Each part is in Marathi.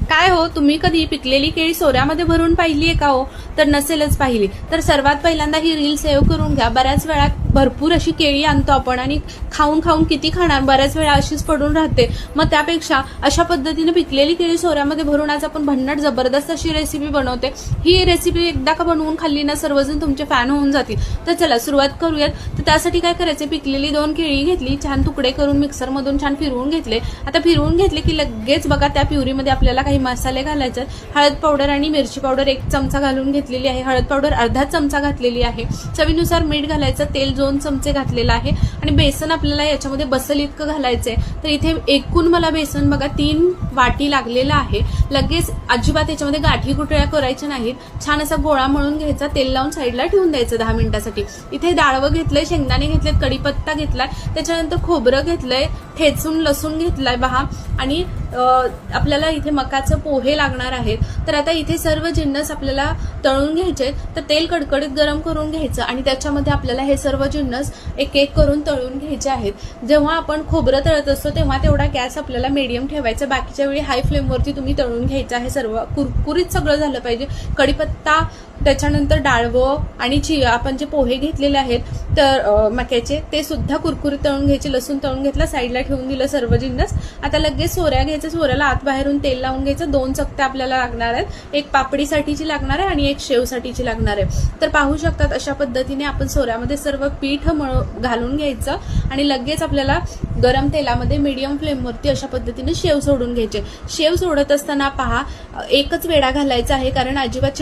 काय हो, तुम्ही कधी पिकलेली केळी सोऱ्यामध्ये भरून पाहिली आहे का हो? तर नसेलच पाहिली तर सर्वात पहिल्यांदा ही रील सेव्ह करून घ्या. बऱ्याच वेळा भरपूर अशी केळी आणतो आपण आणि खाऊन खाऊन किती खाणार, बऱ्याच वेळा अशीच पडून राहते. मग त्यापेक्षा अशा पद्धतीने पिकलेली केळी सोऱ्यामध्ये भरून आज आपण भन्नाट जबरदस्त अशी रेसिपी बनवते. ही रेसिपी एकदा का बनवून खाल्ली ना, सर्वजण तुमचे फॅन होऊन जातील. तर चला सुरुवात करूयात. तर त्यासाठी काय करायचे, पिकलेली 2 केळी घेतली, छान तुकडे करून मिक्सरमधून छान फिरवून घेतले. आता फिरवून घेतले की लगेच बघा त्या प्युरीमध्ये आपल्याला काही मसाले घालायचे. हळद पावडर आणि मिरची पावडर 1 चमचा घालून घेतलेली आहे. हळद पावडर अर्धा चमचा घातलेली आहे. चवीनुसार मीठ घालायचं. तेल 2 चमचे घातलेलं आहे आणि बेसन आपल्याला याच्यामध्ये बसल इतकं घालायचंय. तर इथे एकूण मला बेसन बघा 3 वाटी लागलेलं आहे. लगेच अजिबात याच्यामध्ये गाठी गुठळ्या करायच्या नाहीत. छान असा गोळा मळून घ्यायचा, तेल लावून साईडला ठेवून द्यायचं 10 मिनिटासाठी. इथे डाळवं घेतलंय, शेंगदाणे घेतलेत, कढीपत्ता घेतलाय, त्याच्यानंतर खोबरं घेतलंय, ठेचून लसूण घेतलाय बहा आणि आपल्याला इथे मकाचं पोहे लागणार आहेत. तर आता इथे सर्व जिन्नस आपल्याला तळून घ्यायचे. तर तेल कडकडीत गरम करून घ्यायचं आणि त्याच्यामध्ये आपल्याला हे सर्व जिन्नस एक एक करून तळून घ्यायचे आहेत. जेव्हा आपण खोबरं तळत असतो तेव्हा तेवढा गॅस आपल्याला मीडियम ठेवायचा, बाकीच्या वेळी हाय फ्लेमवरती तुम्ही तळून घ्यायचं आहे. सर्व कुरकुरीत सगळं झालं पाहिजे. कढीपत्ता, त्याच्यानंतर डाळवं आणि आपण जे पोहे घेतलेले आहेत तर मक्याचे ते सुद्धा कुरकुरीत तळून घ्यायचे. लसूण तळून घेतला, साईडला ठेवून दिलं सर्व जिन्नस. आता लगेच सोऱ्या घ्यायचं. सोऱ्याला आत बाहेरून तेल लावून घ्यायचं. 2 चकत्या आपल्याला लागणार आहेत. एक पापडीसाठीची लागणार आहे आणि एक शेवसाठीची लागणार आहे. तर पाहू शकतात अशा पद्धतीने आपण सोऱ्यामध्ये सर्व पीठ घालून घ्यायचं आणि लगेच आपल्याला गरम तेलामध्ये मीडियम फ्लेमवरती अशा पद्धतीने शेव सोडून घ्यायचे. शेव सोडत असताना पहा एकच वेळा घालायचा आहे, कारण अजिबात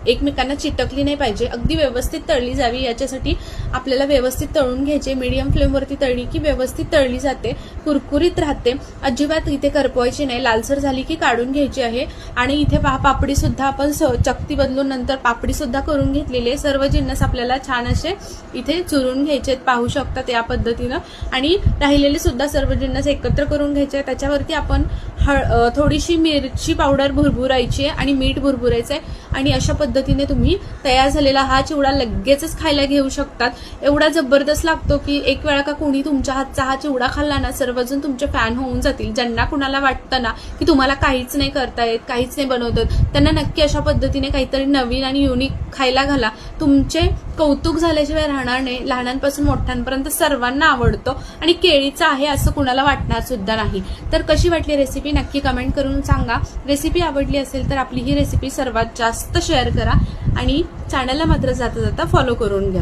एकमेकांना चिटकली नाही पाहिजे. अगदी व्यवस्थित तळली जावी याच्यासाठी आपल्याला व्यवस्थित तळून घ्यायचे. मीडियम फ्लेमवरती तळली की व्यवस्थित तळली जाते, कुरकुरीत राहते. अजिबात इथे करपवायची नाही. लालसर झाली की काढून घ्यायची आहे. आणि इथे पहा पापडी सुद्धा आपण चकती बदलून नंतर पापडी सुद्धा करून घेतलेली आहे. सर्व जिन्नस आपल्याला छान असे इथे चुरून घ्यायचे, पाहू शकतात या पद्धतीनं. आणि राहिलेले सुद्धा सर्व जिन्नस एकत्र करून घ्यायचे. त्याच्यावरती आपण थोडीशी मिरची पावडर भुरभुरायची आहे आणि मीठ भुरभुरायचं आहे. आणि अशा पद्धतीने तुम्ही तयार झालेला हा चिवडा लगेचच खायला घेऊ शकतात. एवढा जबरदस्त लागतो की एक वेळा का कोणी तुमच्या हातचा हा चिवडा खाल्ला ना, सर्वजण तुमचे फॅन होऊन जातील. ज्यांना कुणाला वाटतं ना की तुम्हाला काहीच नाही करता येत, काहीच नाही बनवतात, त्यांना नक्की अशा पद्धतीने काहीतरी नवीन आणि युनिक खायला घाला. तुमचे कौतुक झाल्याशिवाय राहणार नाही. लहानांपासून मोठ्यांपर्यंत सर्वांना आवडतो आणि केळीचं आहे असं कुणाला वाटणार सुद्धा नाही. तर कशी वाटली रेसिपी नक्की कमेंट करून सांगा. रेसिपी आवडली असेल तर आपली ही रेसिपी सर्वात जास्त शेअर करा आणि चॅनलला मात्र जाता जाता फॉलो करून घ्या.